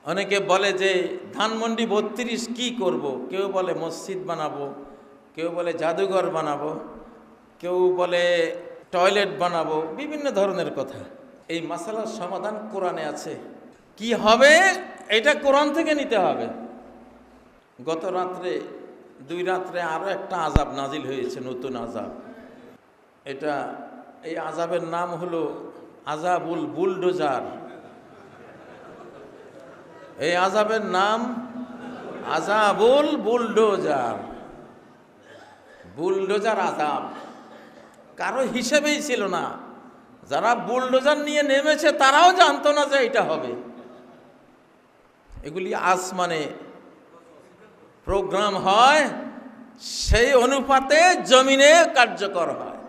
অনেকে বলে যে ধানমন্ডি ৩২ কি করব, কেউ বলে মসজিদ বানাবো, কেউ বলে জাদুঘর বানাবো, কেউ বলে টয়লেট বানাবো, বিভিন্ন ধরনের কথা। এই মাসালার সমাধান কোরআনে আছে। কি হবে এটা কোরআন থেকে নিতে হবে। গত রাত্রে ২ রাত্রে আরো একটা আযাব নাজিল হয়েছে, নতুন আযাব। এই আযাবের নাম হলো আযাবুল বুলডোজার। এই আযাবের নাম আযাবুল বুলডোজার। বুলডোজার আযাব কারো হিসেবেই ছিল না। যারা বুলডোজার নিয়ে নেমেছে তারাও জানতো না যে এটা হবে। এগুলি আসমানে প্রোগ্রাম হয়, সেই অনুপাতে জমিনে কার্যকর হয়।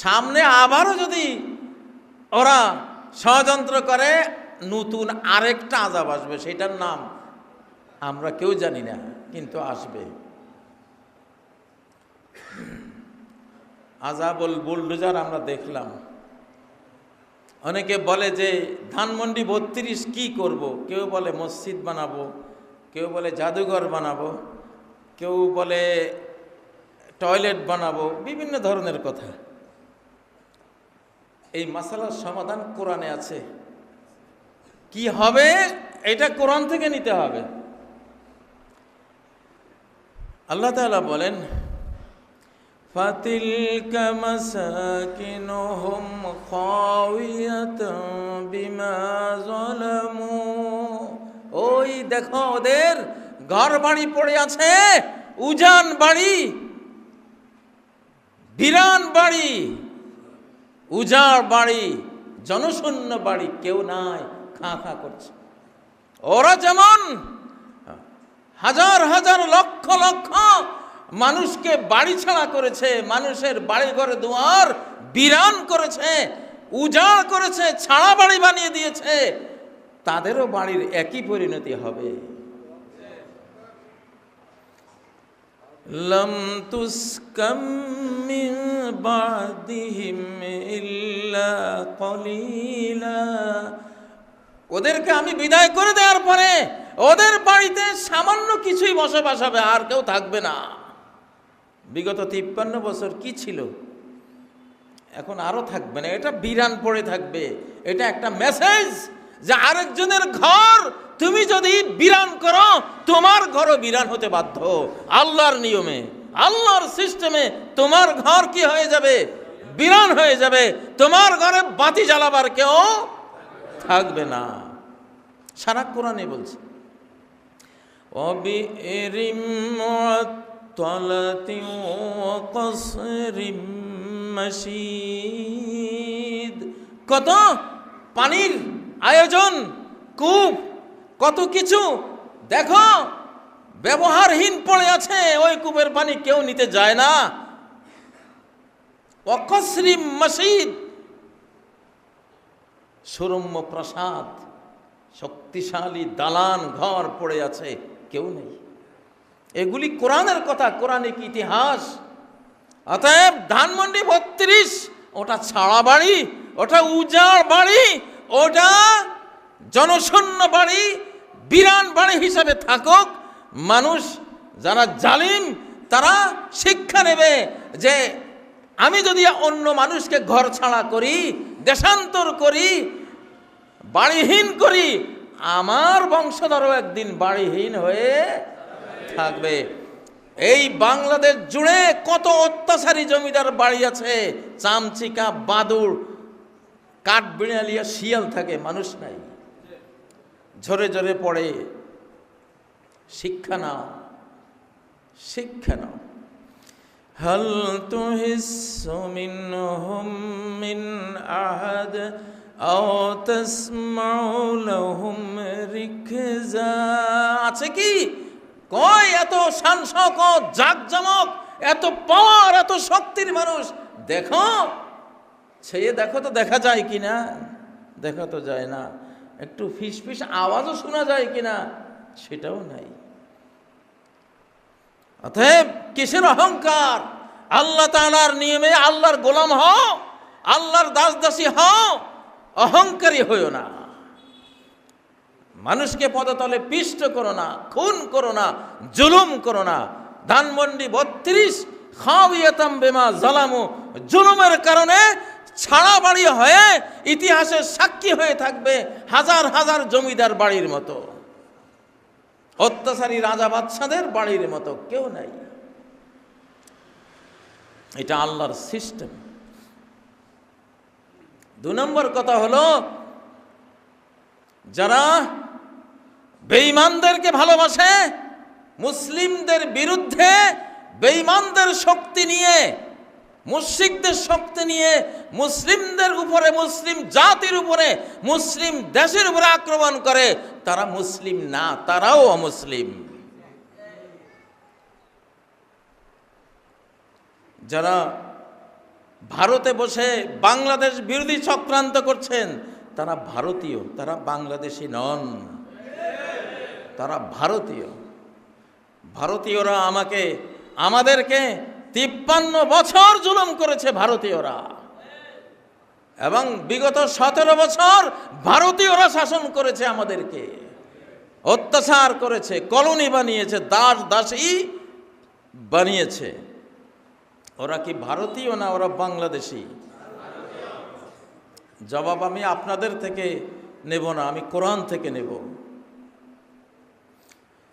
সামনে আবারও যদি ওরা ষড়যন্ত্র করে, নতুন আরেকটা আযাব আসবে, সেটার নাম আমরা কেউ জানি না, কিন্তু আসবে। আযাবুল বুলডোজার আমরা দেখলাম। অনেকে বলে যে ধানমন্ডি ৩২ কি করব, কেউ বলে মসজিদ বানাবো, কেউ বলে জাদুঘর বানাবো, কেউ বলে টয়লেট বানাবো, বিভিন্ন ধরনের কথা। এই মাসালার সমাধান কোরআনে আছে। কি হবে এটা কোরআন থেকে নিতে হবে। আল্লাহ তাআলা বলেন, ফাতিলকা মাসাকিনুহুম খাওয়িয়াতান বিমা যালামু। ওই দেখো ওদের ঘর বাড়ি পড়ে আছে, উজান বাড়ি, বিরান বাড়ি, উজাড় বাড়ি, জনশূন্য বাড়ি, কেউ নাই, খাঁ খাঁ করছে। ওরা যেমন হাজার হাজার লক্ষ লক্ষ মানুষকে বাড়ি ছাড়া করেছে, মানুষের বাড়ি ঘরে দুয়ার বিরান করেছে, উজাড় করেছে, ছাড়া বাড়ি বানিয়ে দিয়েছে, তাদেরও বাড়ির একই পরিণতি হবে। লাম তুসকাম মিন বাদিহিম ইল্লা কলিলা। ওদেরকে আমি বিদায় করে দেওয়ার পরে ওদের বাড়িতে সামান্য কিছুই বসবাস হবে, আর কেউ থাকবে না। বিগত ৫৩ বছর কি ছিল, এখন আরো থাকবে না, এটা বিরান পড়ে থাকবে। এটা একটা মেসেজ যে আরেকজনের ঘর তুমি যদি বিরান করো, তোমার ঘরও বিরান হতে বাধ্য। আল্লাহর নিয়মে, আল্লাহর সিস্টেমে তোমার ঘর কি হয়ে যাবে, বিরান হয়ে যাবে। তোমার ঘরে বাতি জ্বালাবার কেউ থাকবে না। সারা কোরআনে বলছে, ওয়াবিরিম মুআত্তালাতিন ওয়া কসরিম মাশীদ। কত পানির আয়োজন, কূপ, কত কিছু দেখো ব্যবহারহীন পড়ে আছে। ওই কূপের পানি কেউ নিতে যায় না। ওয়া কসরিম মাশীদ, সুরম্য প্রাসাদ, শক্তিশালী দালান ঘর পড়ে আছে, কেউ নেই। এগুলি কোরআনের কথা, কোরআনিক ইতিহাস। অতএব ধানমন্ডি ৩২ ওটা ছাড়া বাড়ি, ওটা উজাড় বাড়ি, ওটা জনশূন্য বাড়ি, বিরান বাড়ি হিসাবে থাকুক। মানুষ যারা জালিম তারা শিক্ষা নেবে যে আমি যদি অন্য মানুষকে ঘর ছাড়া করি, দেশান্তর করি, বাড়িহীন করি, আমার বংশধরও একদিন বাড়িহীন হয়ে থাকবে। এই বাংলাদেশ জুড়ে কত অত্যাচারী জমিদার বাড়ি আছে, চামচিকা, বাদুর, কাঠবিড়ালিয়া, শিয়াল থাকে, মানুষ নাই। ঝরে ঝরে পড়ে। শিক্ষা নাও, শিক্ষা নাও। হাল তুহিসসু মিনহুম মিন আহাদ আও তাসমাউ লাহুম রিকজা। আছে কি? কই এত শান শওকত, জাকজমক, এত পাওয়ার, এত শক্তির মানুষ? দেখো, ছেয়ে দেখো তো দেখা যায় কিনা? দেখা তো যায় না। একটু ফিসফিস আওয়াজও শোনা যায় কিনা? সেটাও নাই। অতএব কিসের অহংকার? আল্লাহ তাআলার নিয়মে আল্লাহর গোলাম হও, আল্লাহর দাস দাসী হও, অহংকারী হইও না। মানুষকে পদতলে পিষ্ট করো না, খুন করো না, জুলুম করো না। ধানমন্ডি 32 খাওয়াতাম বেমা জালামু, জুলুমের কারণে ছাড়া বাড়ি হয়ে ইতিহাসের সাক্ষী হয়ে থাকবে হাজার হাজার জমিদার বাড়ির মতো, অত্যাচারী রাজা বাদশাদের বাড়ির মতো কেউ নাই। এটা আল্লাহর সিস্টেম। 2 নম্বর কথা হলো, যারা বেঈমানদেরকে ভালোবাসে, মুসলিমদের বিরুদ্ধে বেঈমানদের শক্তি নিয়ে, মুশরিকদের শক্তি নিয়ে মুসলিমদের উপরে, মুসলিম জাতির উপরে, মুসলিম দেশের উপরে আক্রমণ করে, তারা মুসলিম না, তারাও অমুসলিম। যারা ভারতে বসে বাংলাদেশ বিরোধী চক্রান্ত করছেন, তারা ভারতীয়, তারা বাংলাদেশি নন, তারা ভারতীয়। ভারতীয়রা আমাদেরকে 53 বছর জুলুম করেছে ভারতীয়রা, এবং বিগত 17 বছর ভারতীয়রা শাসন করেছে, আমাদেরকে অত্যাচার করেছে, কলোনি বানিয়েছে, দাস দাসী বানিয়েছে। ওরা কি ভারতীয় না ওরা বাংলাদেশি? জবাব আমি আপনাদের থেকে নেব না, আমি কোরআন থেকে নেব।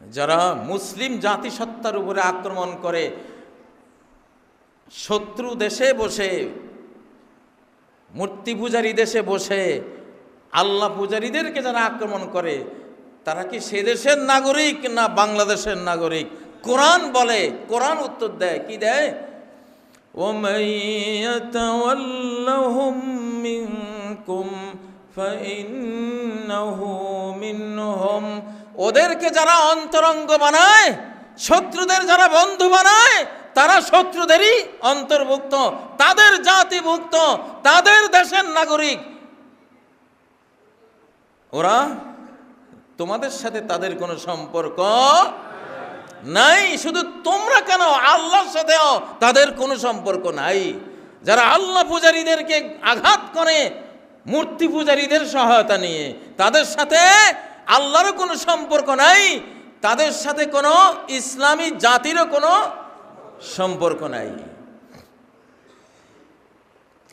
যারা মুসলিম জাতিসত্তার উপরে আক্রমণ করে, শত্রু দেশে বসে, মূর্তি পূজারী দেশে বসে আল্লাহ পূজারীদেরকে যারা আক্রমণ করে, তারা কি সে দেশের নাগরিক না বাংলাদেশের নাগরিক? কোরআন বলে, কোরআন উত্তর দেয়, কি দেয়? وَمَن يَتَوَلَّهُم مِّنكُمْ فَإِنَّهُ مِنْهُمْ। ওদেরকে যারা অন্তরঙ্গ বানায়, শত্রুদের যারা বন্ধু বানায়, তারা শত্রুদেরই অন্তর্ভুক্ত, তাদের জাতিভুক্ত, তাদের দেশের নাগরিক। ওরা, তোমাদের সাথে তাদের কোনো সম্পর্ক নাই। শুধু তোমরা কেন, আল্লাহর সাথেও তাদের কোনো সম্পর্ক নাই। যারা আল্লাহ পূজারীদেরকে আঘাত করে মূর্তি পূজারীদের সহায়তা নিয়ে, তাদের সাথে আল্লাহরও কোনো সম্পর্ক নাই, তাদের সাথে কোনো ইসলামী জাতিরও কোনো সম্পর্ক নাই।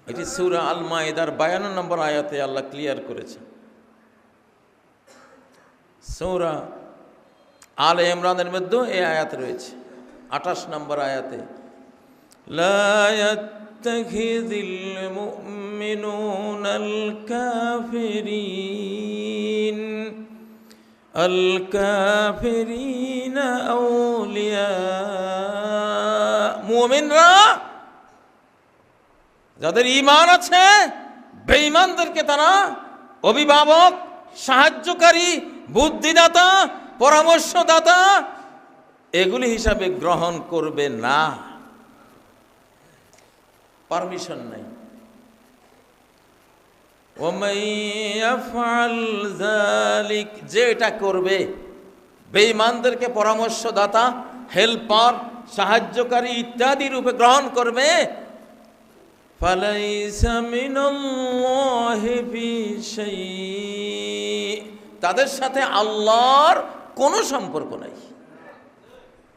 এটি সূরা আল মাইদার 52 নম্বর আয়াতে আল্লাহ ক্লিয়ার করেছে। সূরা আলে ইমরানের মধ্যে এই আয়াত রয়েছে, 28 নম্বর আয়াতে, লা ইয়াত্তাখিযিল মুমিনুনাল কাফিরিনা আউলিয়া। মুমিনরা, যাদের ঈমান আছে, বেঈমানদেরকে তারা অভিভাবক, সাহায্যকারী, বুদ্ধিদাতা, পরামর্শদাতা এগুলি হিসাবে গ্রহণ করবে না। পারমিশন নাই। ওয়ামান ইয়াফআল যালিক, যে এটা করবে, বেঈমানদেরকে পরামর্শদাতা, হেল্পার, সাহায্যকারী ইত্যাদি রূপে গ্রহণ করবে, ফালাইসা মিনাল্লাহি ফি শাই, তাদের সাথে আল্লাহর কোনো সম্পর্ক নাই,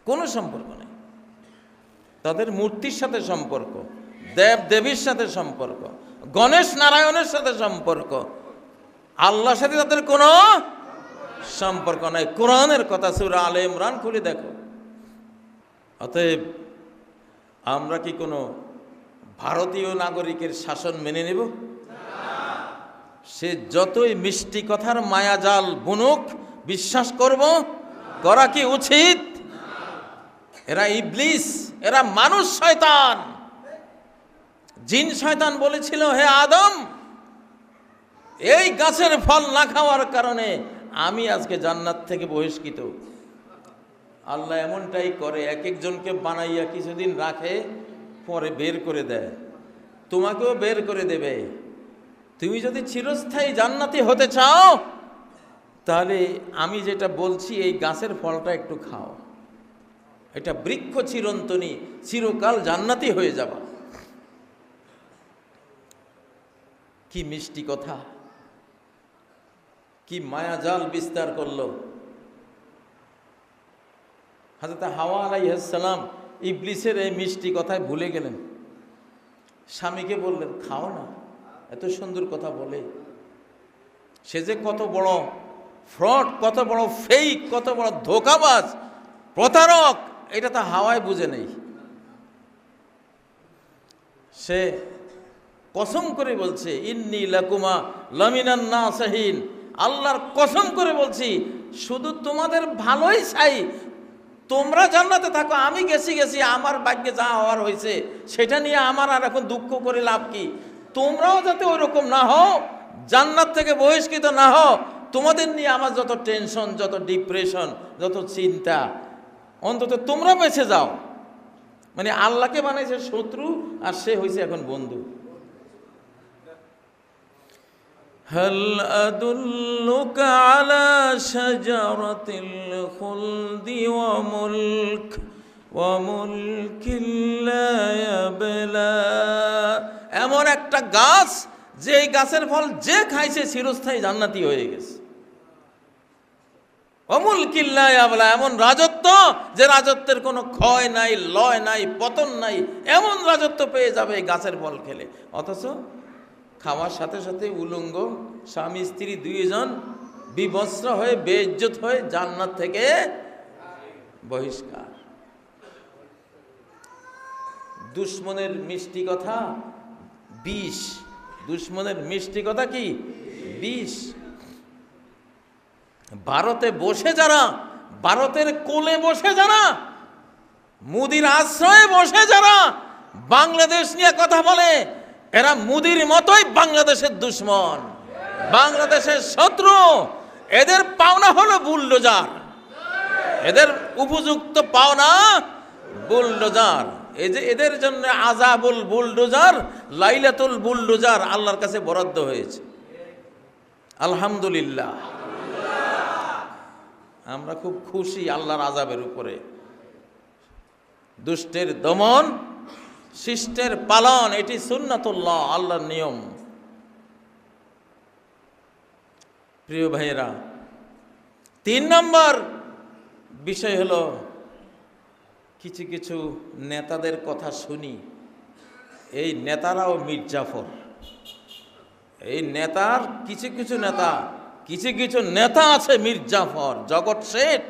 কোনো সম্পর্ক নাই। তাদের মূর্তির সাথে সম্পর্ক, দেব দেবীর সাথে সম্পর্ক, গণেশ নারায়ণের সাথে সম্পর্ক, আল্লাহর সাথে তাদের কোনো সম্পর্ক নাই। কোরআনের কথা, সূরা আলে ইমরান খুলে দেখো। অতএব আমরা কি কোনো ভারতীয় নাগরিকের শাসন মেনে নেব? সে যতই মিষ্টি কথার মায়াজাল বুনুক, বিশ্বাস করব? করা কি উচিত? এরা ইবলিস, এরা মানুষ শয়তান। জিন শয়তান বলেছিল, হে আদম, এই গাছের ফল না খাওয়ার কারণে আমি আজকে জান্নাত থেকে বহিষ্কৃত। আল্লাহ এমনটাই করে, এক একজনকে বানাইয়া কিছুদিন রাখে, পরে বের করে দেয়। তোমাকেও বের করে দেবে। তুমি যদি চিরস্থায়ী জান্নাতি হতে চাও, তাহলে আমি যেটা বলছি, এই গাছের ফলটা একটু খাও, এটা বৃক্ষ চিরন্তনী, চিরকাল জান্নাতি হয়ে যাবা। কি মিষ্টি কথা, কি মায়াজাল বিস্তার করলো। হযরত হাওয়া আলাইহিস সালাম ইবলিসের এই মিষ্টি কথায় ভুলে গেলেন, স্বামীকে বললেন খাও না, এত সুন্দর কথা বলে। সে যে কত বড় ফ্রড, কত বড় ফেক, কত বড় ধোঁকাবাজ, প্রতারক, এটা তো হাওয়ায় বুঝে নেই। সে কসম করে বলছে ইন্নী লাকুমা লামিনান নাসিহিন, আল্লাহর কসম করে বলছি শুধু তোমাদের ভালোই চাই, তোমরা জান্নাতে থাকো, আমি গেছি, আমার ভাগ্যে যা হওয়ার হয়েছে সেটা নিয়ে আমার আর এখন দুঃখ করে লাভ কি। তোমরাও যাতে ওইরকম না হও, জান্নাত থেকে বহিষ্কৃত না হও, তোমাদের নিয়ে আমার যত টেনশন, যত ডিপ্রেশন, যত চিন্তা, অন্তত তোমরা বেঁচে যাও। মানে আল্লাহকে বানাইছে শত্রু আর সে হয়েছে এখন বন্ধু। হাল আদুল্লুকা আলা শাজারাতিল খুলদি ওয়া মুলকিন লা ইয়াবলা, এমন একটা গাছ যে এই গাছের ফল যে খাইছে চিরস্থায়ী জান্নাতি হয়ে গেছে। ওয়া মুলকিন লা ইয়াবলা, এমন রাজত্ব যে রাজত্বের কোনো ক্ষয় নাই, লয় নাই, পতন নাই, এমন রাজত্ব পেয়ে যাবে এই গাছের ফল খেলে। অথচ খাওয়ার সাথে সাথে উলঙ্গ স্বামী স্ত্রী দুইজন বিবস্ত্র হয়ে বেইজ্জত হয়ে জান্নাত থেকে বহিষ্কার। দুশ্মনের মিষ্টি কথা বিষ, দুশ্মনের মিষ্টি কথা কি বিষ। ভারতে বসে যারা, ভারতের কোলে বসে যারা, মুদির আশ্রয়ে বসে যারা বাংলাদেশ নিয়ে কথা বলে, এরা মুদির মতোই বাংলাদেশের দুশ্মন, বাংলাদেশের শত্রু। এদের পাওনা হলো বুলডোজার, এদের উপযুক্ত পাওনা বুলডোজার। এই যে এদের জন্য আযাবুল বুলডোজার, লাইলাতুল বুলডোজার আল্লাহর কাছে বরাদ্দ হয়েছে। আলহামদুলিল্লাহ, আমরা খুব খুশি আল্লাহর আযাবের উপরে। দুষ্টের দমন, শিষ্টের পালন, এটি সুন্নাতুল্লাহ, আল্লাহর নিয়ম। প্রিয় ভাইয়েরা, 3 নম্বর বিষয় হলো কিছু কিছু নেতাদের কথা শুনি। এই নেতারাও মির্জাফর। এই নেতার কিছু কিছু নেতা আছে মির্জাফর, জগৎ শেঠ।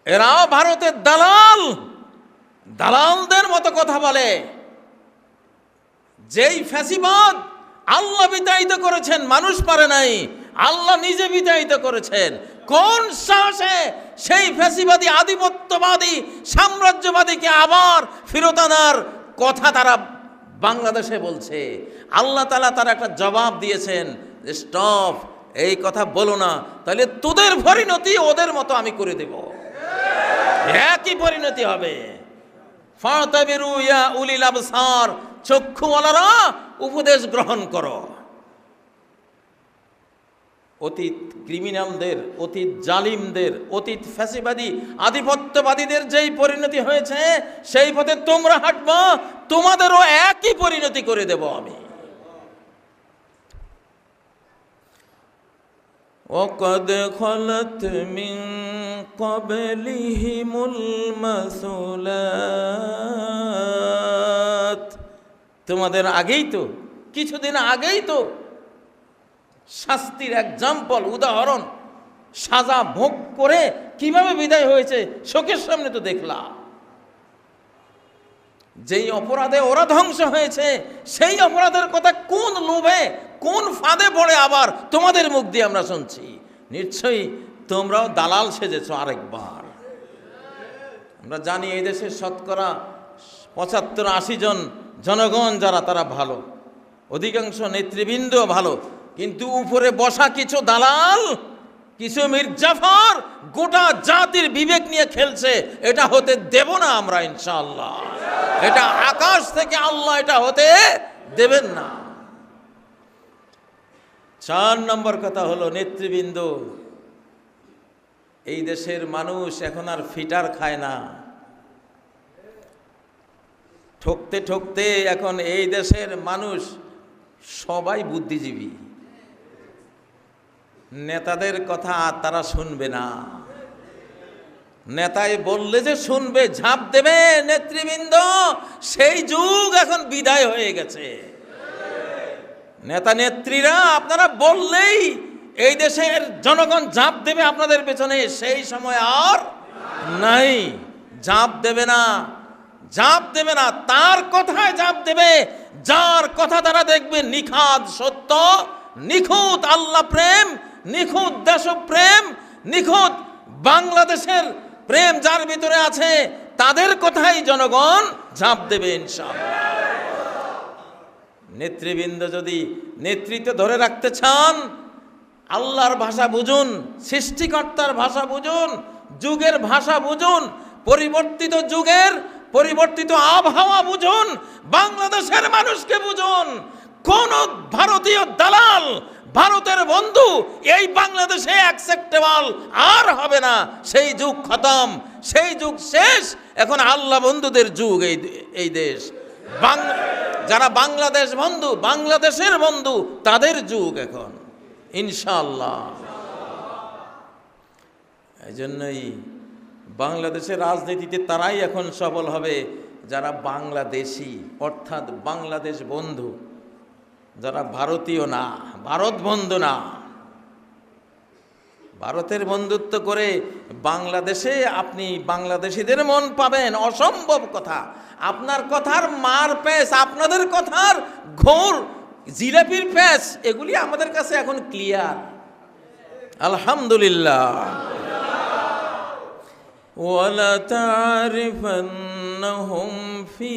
এরাও ভারতের দালাল, দালালদের মতো কথা বলে। যেই ফ্যাসিবাদ আল্লাহ বিতাড়িত করেছেন, মানুষ পারে নাই, আল্লাহ নিজে বিতাড়িত করেছেন। কোন সাহসে সেই ফ্যাসিবাদী, আধিপত্যবাদী, সাম্রাজ্যবাদীকে আবার ফেরত আনার কথা তারা বাংলাদেশে বলছে? আল্লাহ তাআলা তার একটা জবাব দিয়েছেন, স্টপ, এই কথা বলো না, তাহলে তোদের পরিণতি ওদের মতো আমি করে দেব, একই পরিণতি হবে। ফাতাবিরু ইয়া উলিল আবসার, চক্ষুওয়ালারা উপদেশ গ্রহণ করো। অতীত ক্রিমিনালদের, অতীত জালিমদের, অতীত ফ্যাসিবাদী, আধিপত্যবাদীদের যেই পরিণতি হয়েছে সেই পথে তোমরা হাঁটবা, তোমাদেরও একই পরিণতি করে দেব আমি। وَقَدْ خَلَتْ مِنْ قَبْلِهِمُ الْمَثُلَاتُ, তোমাদের আগেই তো, কিছুদিন আগেই তো শাস্তির এক্সাম্পল, উদাহরণ, সাজা ভোগ করে কিভাবে বিদায় হয়েছে চোখের সামনে তো দেখলা। যেই অপরাধে ওরা ধ্বংস হয়েছে সেই অপরাধের কথা কোন লোভে, কোন ফাঁদে পড়ে আবার তোমাদের মুখ দিয়ে আমরা শুনছি। নিশ্চয়ই তোমরাও দালাল সেজেছো আরেকবার। আমরা জানি এই দেশের শতকরা 75-80 জন জনগণ যারা, তারা ভালো, অধিকাংশ নেতৃবৃন্দ ভালো, কিন্তু উপরে বসা কিছু দালাল, কিছু মির্জাফর গোটা জাতির বিবেক নিয়ে খেলছে। এটা হতে দেব না আমরা ইনশাআল্লাহ। এটা আকাশ থেকে আল্লাহ এটা হতে দেবেন না। 4 নম্বর কথা হলো নেতৃবৃন্দ, এই দেশের মানুষ এখন আর ফিটার খায় না। ঠকতে ঠকতে এখন এই দেশের মানুষ সবাই বুদ্ধিজীবী। নেতাদের কথা তারা শুনবে না। নেতাই বললে যে শুনবে, ঝাঁপ দেবে নেতৃবৃন্দ, সেই যুগ এখন বিদায় হয়ে গেছে। নেতা নেত্রীরা আপনারা বললেই এই দেশের জনগণ ঝাঁপ দেবে আপনাদের পেছনে, সেই সময় আর নাই। ঝাঁপ দেবে না, ঝাঁপ দেবে না, তার কথায় ঝাঁপ দেবে যার কথা তারা দেখবে নিখাদ সত্য, নিখুঁত আল্লাহ প্রেম, নিখুঁত দেশপ্রেম, নিখুঁত বাংলাদেশের প্রেম যার ভিতরে আছে, তাদের কথাই জনগণ ঝাঁপ দেবে ইনশাআল্লাহ। নেতৃবৃন্দ যদি নেতৃত্ব ধরে রাখতে চান, আল্লাহর ভাষা বুঝুন, সৃষ্টিকর্তার ভাষা বুঝুন, যুগের ভাষা বুঝুন, পরিবর্তিত যুগের পরিবর্তিত আবহাওয়া বুঝুন, বাংলাদেশের মানুষকে বুঝুন। কোন ভারতীয় দালাল, ভারতের বন্ধু এই বাংলাদেশে অ্যাকসেপ্টেবল আর হবে না। সেই যুগ খতম, সেই যুগ শেষ। এখন আল্লাহ বন্ধুদের যুগ এই দেশ। যারা বাংলাদেশ বন্ধু, বাংলাদেশের বন্ধু, তাদের যুগ এখন ইনশাআল্লাহ। এই জন্যই বাংলাদেশের রাজনীতিতে তারাই এখন সফল হবে যারা বাংলাদেশি, অর্থাৎ বাংলাদেশ বন্ধু, যারা ভারতীয় না, ভারত বন্ধু না। ভারতের বন্ধুত্ব করে বাংলাদেশে আপনি বাংলাদেশিদের মন পাবেন, অসম্ভব কথা। আপনার কথার মার প্যাঁচ, আপনাদের কথার ঘোর জিলাপির প্যাঁচ, এগুলি আমাদের কাছে এখন ক্লিয়ার, আলহামদুলিল্লাহ। ওয়ালা তারিফান্নাহুম ফি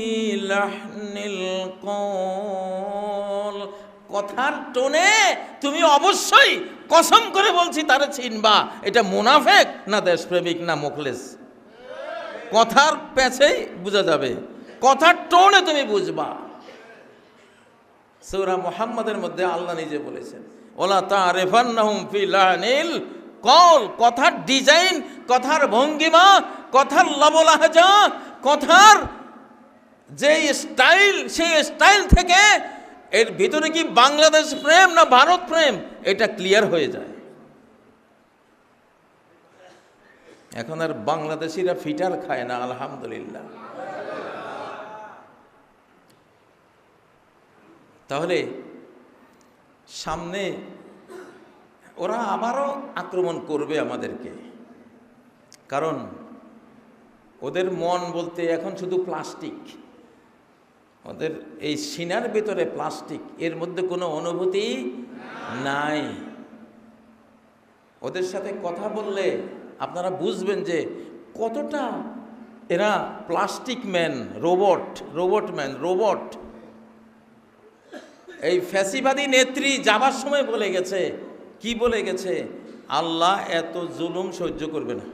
লাহনিল কওল, কথার টোনে তুমি অবশ্যই কসম করে বলছি তারে চিনবা, এটা মুনাফিক না দেশপ্রেমিক না মুখলেস। কথার প্যাচেই বোঝা যাবে, কথার টোনে তুমি বুঝবা। সূরা মুহাম্মাদের মধ্যে আল্লাহ নিজে বলেছেন, ওয়ালা তারিফান্নাহুম ফি লাহনিল কওল, কথার ডিজাইন, কথার ভঙ্গিমা, কথার লবলাহজা, কথার যে স্টাইল, সেই স্টাইল থেকে এর ভিতরে কি বাংলাদেশ প্রেম না ভারত প্রেম, এটা ক্লিয়ার হয়ে যায়। এখন আর বাংলাদেশিরা ফিটার খায় না, আলহামদুলিল্লাহ। তাহলে সামনে ওরা আবারও আক্রমণ করবে আমাদেরকে, কারণ ওদের মন বলতে এখন শুধু প্লাস্টিক। ওদের এই সিনার ভিতরে প্লাস্টিক, এর মধ্যে কোনো অনুভূতি নাই। ওদের সাথে কথা বললে আপনারা বুঝবেন যে কতটা এরা plastic man, robot man, robot. এই ফ্যাসিবাদী নেত্রী যাবার সময় বলে গেছে, কি বলে গেছে? আল্লাহ এত জুলুম সহ্য করবে না।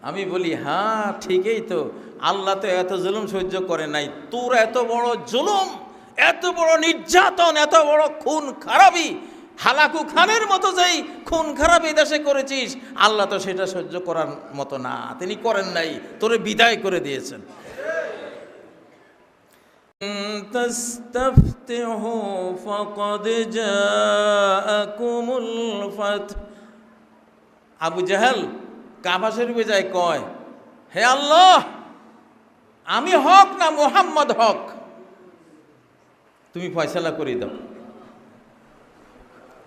আমি বলি হ্যাঁ ঠিকই তো, আল্লাহ তো এত জুলুম সহ্য করে নাই, তোর এত বড় জুলুম, এত বড় নির্যাতন, এত বড় খুন খারাপি, হালাকু খানের মতো যেই খুন খারাপি দেশে করেছিস, আল্লাহ তো সেটা সহ্য করার মতো না, তিনি করেন নাই, তোরে বিদায় করে দিয়েছেন। তাস্তাফতিহু ফাকাদ জাআকুমুল ফাতহ। আবু জাহেল কাবা শরীফে যায়, কয় হে আল্লাহ, আমি হক না মুহাম্মদ হক, তুমি ফয়সালা করে দাও।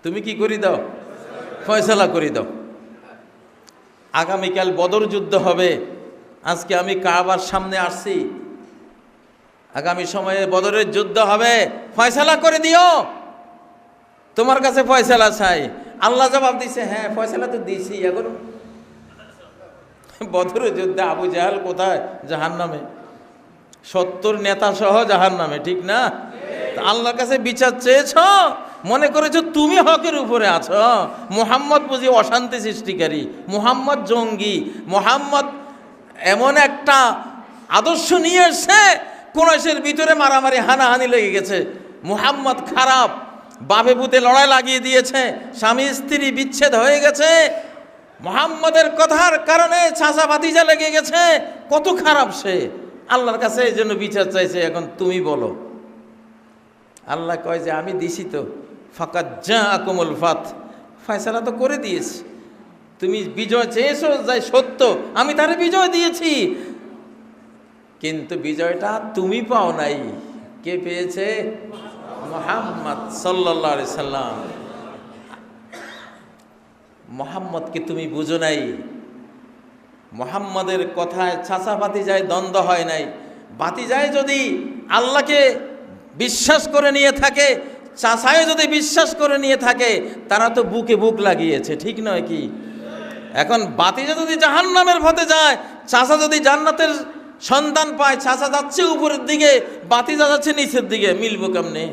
তুমি কি করে দাও? ফয়সালা করে দাও। আগামীকাল বদর যুদ্ধ হবে, আজকে আমি কাবার সামনে আসছি, আগামী সময়ে বদরের যুদ্ধ হবে, ফয়সালা করে দিও, তোমার কাছে ফয়সালা চাই। আল্লাহ জবাব দিছে, হ্যাঁ ফয়সালা তো দিছি। এখন বদরের যুদ্ধে আবু জাহেল কোথায়? জাহান্নামে, 70 নেতা সহ জাহান্নামে, ঠিক না? আল্লাহর কাছে বিচার চেয়েছ, মনে করেছো তুমি হকের উপরে আছো। মুহাম্মদ বুঝি অশান্তি সৃষ্টিকারী, মুহাম্মদ জঙ্গি, মুহাম্মদ এমন একটা আদর্শ নিয়ে এসে কুরাইশের ভিতরে মারামারি হানাহানি লেগে গেছে। মুহাম্মদ খারাপ, বাপে পুতে লড়াই লাগিয়ে দিয়েছে, স্বামী স্ত্রী বিচ্ছেদ হয়ে গেছে, মুহাম্মদের কথার কারণে চাচা ভাতিজা লেগে গেছে, কত খারাপ সে। আল্লাহর কাছে এই জন্য বিচার চাইছে। এখন তুমি বলো, আল্লাহ কয় যে আমি দিছি তো, ফাকাত জাআকুমুল ফাত, ফয়সালা তো করে দিয়েছি। তুমি বিজয় চেয়েছো, যাই সত্য, আমি তারে বিজয় দিয়েছি, কিন্তু বিজয়টা তুমি পাও নাই। কে পেয়েছে? মুহাম্মদ সাল্লাল্লাহু আলাইহি সাল্লাম। মুহাম্মদকে তুমি বুঝো নাই। মুহাম্মদের কথায় চাচা ভাতিজায় দ্বন্দ্ব হয় নাই। ভাতিজায় যদি আল্লাহকে বিশ্বাস করে নিয়ে থাকে, চাচায় যদি বিশ্বাস করে নিয়ে থাকে, তারা তো বুকে বুক লাগিয়েছে, ঠিক নয় কি? এখন ভাতিজা যদি জাহান্নামের পথে যায়, চাচা যদি জান্নাতের সন্ধান পায়, চাচা যাচ্ছে উপরের দিকে, ভাতিজা যাচ্ছে নিচের দিকে, মিলবে কেমনে?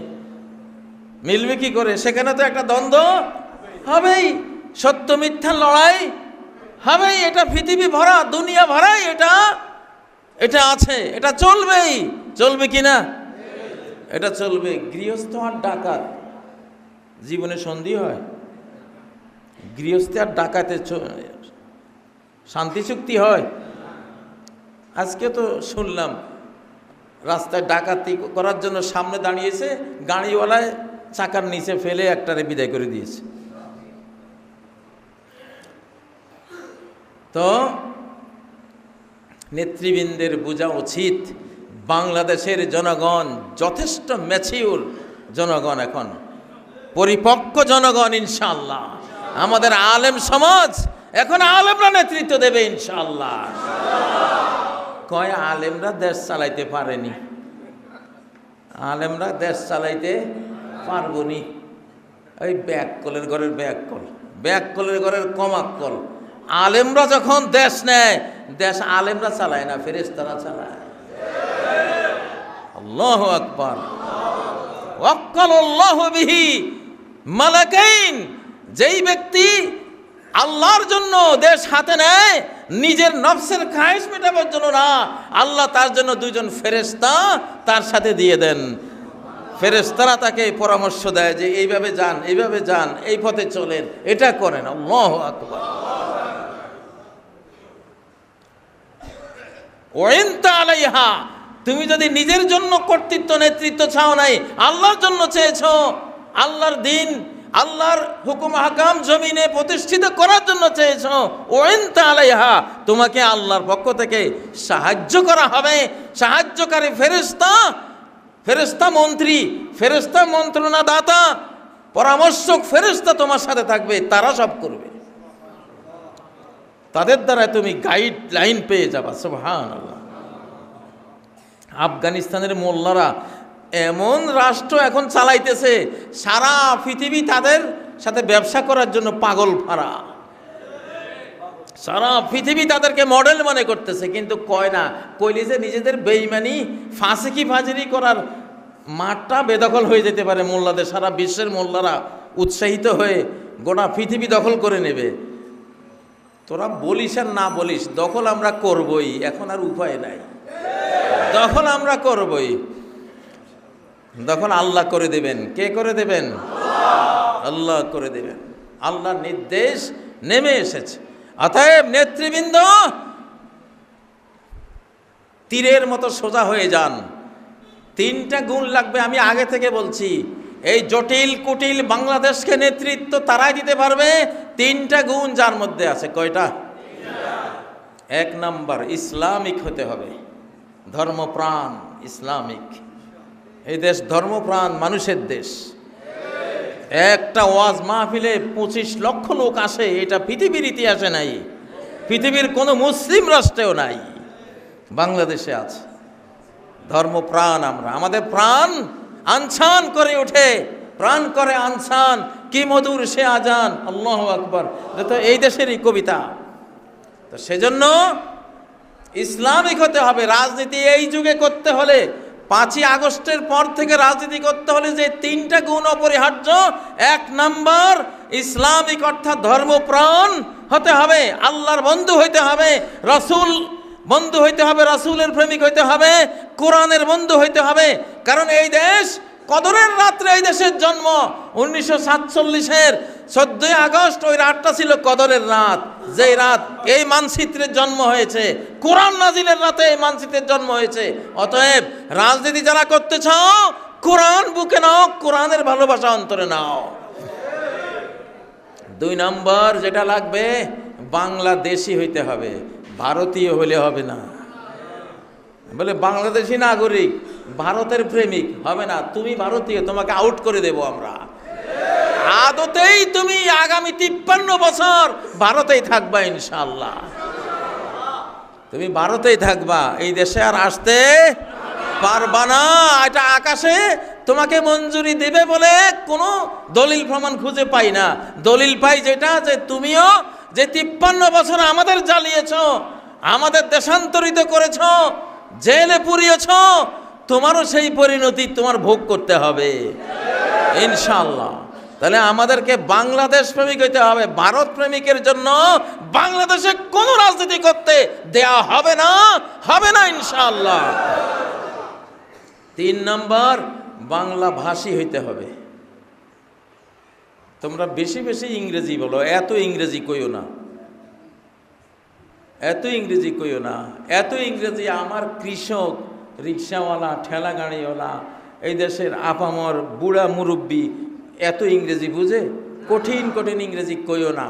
মিলবে কি করে? সেখানে তো একটা দ্বন্দ্ব হবেই, সত্য মিথ্যা লড়াই হবেই। এটা পৃথিবী ভরা, দুনিয়া ভরাই এটা আছে, এটা চলবেই। চলবে কি না? এটা চলবে। গৃহস্থ আর ডাকাত জীবনে সন্ধি হয়? গৃহস্থ আর ডাকাতে শান্তি চুক্তি হয়? আজকে তো শুনলাম রাস্তায় ডাকাতি করার জন্য সামনে দাঁড়িয়েছে, গাড়িওয়ালায় চাকার নিচে ফেলে একটারে বিদায় করে দিয়েছে। তো নেতৃবৃন্দের বোঝা উচিত, বাংলাদেশের জনগণ যথেষ্ট ম্যাচিউর জনগণ, এখন পরিপক্ক জনগণ ইনশাআল্লাহ। আমাদের আলেম সমাজ, এখন আলেমরা নেতৃত্ব দেবে ইনশাআল্লাহ। কয় আলেমরা দেশ চালাইতে পারেনি, আলেমরা দেশ চালাইতে পারবনি। ওই ব্যাককলের ঘরের ব্যাককলের ঘরের কমাক্কল। আলেমরা যখন দেশ নেয়, দেশ আলেমরা চালায় না, ফেরেশতারা চালায়। আল্লাহু আকবার। ওয়াক্কালাল্লাহু বিহি মালাকাইন। যেই ব্যক্তি আল্লাহর জন্য দেশ হাতে নেয়, নিজের নফসের খায়েশ মেটাবার জন্য না, আল্লাহ তার জন্য দুইজন ফেরেশতা তার সাথে দিয়ে দেন। ফেরেশতারা তাকে পরামর্শ দেয় যে এইভাবে যান, এইভাবে যান, এই পথে চলেন, এটা করেন। আল্লাহু আকবার। ওয়াইনতা আলাইহা, তুমি যদি নিজের জন্য কর্তৃত্ব নেতৃত্ব চাও নাই, আল্লাহর জন্য চেয়েছো, আল্লাহর দিন, আল্লাহর হুকুম আহকাম জমিনে প্রতিষ্ঠিত করার জন্য চেয়েছো, ওয়াইনতা আলাইহা, তোমাকে আল্লাহর পক্ষ থেকে সাহায্য করা হবে। সাহায্যকারী ফেরেশতা মন্ত্রী, ফেরেশতা মন্ত্রণা দাতা, পরামর্শক ফেরেশতা তোমার সাথে থাকবে, তারা সব করবে। তাদের দ্বারা তুমি গাইড লাইন পেয়ে যাবা। সুবহানাল্লাহ। আফগানিস্তানের মোল্লারা এমন রাষ্ট্র এখন চালাইতেছে, সারা পৃথিবী তাদের সাথে ব্যবসা করার জন্য পাগল ফারা। সারা পৃথিবী তাদেরকে মডেল মনে করতেছে, কিন্তু কয় না, কইলে যে নিজেদের বেঈমানি ফাঁসিকি ফাজিরি করার মাঠটা বেদখল হয়ে যেতে পারে মোল্লাদের। সারা বিশ্বের মোল্লারা উৎসাহিত হয়ে গোটা পৃথিবী দখল করে নেবে। তোরা বলিস আর না বলিস, দখল আমরা করবই, এখন আর উপায় নাই, দখল আমরা করবই। দখল আল্লাহ করে দেবেন। কে করে দেবেন? আল্লাহ করে দেবেন। আল্লাহর নির্দেশ নেমে এসেছে। অতএব নেতৃবৃন্দ তীরের মতো সোজা হয়ে যান। তিনটা গুণ লাগবে, আমি আগে থেকে বলছি। এই জটিল কুটিল বাংলাদেশকে নেতৃত্ব তারাই দিতে পারবে, তিনটা গুণ যার মধ্যে আছে। কয়টা? এক নাম্বার, ইসলামিক হতে হবে, ধর্মপ্রাণ ইসলামিক। এই দেশ ধর্মপ্রাণ মানুষের দেশ। একটা ওয়াজ মাহফিলে 25 লক্ষ লোক আসে, এটা পৃথিবীর ইতিহাসে নাই, পৃথিবীর কোনো মুসলিম রাষ্ট্রেও নাই, বাংলাদেশে আছে। ধর্মপ্রাণ আমরা, আমাদের প্রাণ আনছান করে ওঠে, প্রাণ করে আনছান, কি মধুর সে আজান, আল্লাহু আকবার। তো এই দেশেরই কবিতা। তো সেজন্য ইসলামিক হতে হবে। রাজনীতি এই যুগে করতে হলে, 5ই আগস্টের পর থেকে রাজনীতি করতে হলে যে তিনটা গুণ অপরিহার্য। এক নাম্বার, ইসলামিক অর্থাৎ ধর্মপ্রাণ হতে হবে, আল্লাহর বন্ধু হইতে হবে, রাসূল বন্ধু হইতে হবে, রাসূলের প্রেমিক হইতে হবে, কোরআনের বন্ধু হইতে হবে। কারণ এই দেশ কদরের রাত্রে এই দেশের জন্ম। 1947-এর 14ই আগস্ট ওই রাতটা ছিল কদরের রাত, যেই রাত এই মানচিত্রের জন্ম হয়েছে, কোরআন নাজিলের রাতে এই মানচিত্রের জন্ম হয়েছে। অতএব রাজনীতি যারা করতে চাও, কোরআন বুকে নাও, কোরআনের ভালোবাসা অন্তরে নাও। 2 নম্বর যেটা লাগবে, বাংলাদেশি হইতে হবে, ভারতীয় হলে হবে না। বলে বাংলাদেশি নাগরিক, ভারতের প্রেমিক হবে না, তুমি ভারতীয়, তোমাকে আউট করে দেব আমরা। আদতেই তুমি আগামী 53 বছর ভারতেই থাকবা ইনশাআল্লাহ। তুমি ভারতেই থাকবা, এই দেশে আর আসতে পারবা না। এটা আকাশে তোমাকে মঞ্জুরি দেবে বলে কোনো দলিল প্রমাণ খুঁজে পাই না। দলিল পাই যেটা, যে তুমিও যে 53 বছর আমাদের জ্বালিয়েছ, আমাদের দেশান্তরিত করেছ, জেলে পুরিয়েছ, তোমারও সেই পরিণতি তোমার ভোগ করতে হবে ইনশাআল্লাহ। তাহলে আমাদেরকে বাংলাদেশ প্রেমিক হইতে হবে। ভারত প্রেমিকের জন্য বাংলাদেশে কোনো রাজনীতি করতে দেয়া হবে না, হবে না ইনশাআল্লাহ। 3 নম্বর, বাংলা ভাষী হইতে হবে। তোমরা বেশি বেশি ইংরেজি বলো, এত ইংরেজি কইও না, এত ইংরেজি কইও না। এত ইংরেজি আমার কৃষক, রিক্সাওয়ালা, ঠেলা গাড়িওয়ালা, এই দেশের আপামর বুড়া মুরব্বী এত ইংরেজি বুঝে? কঠিন কঠিন ইংরেজি কইও না।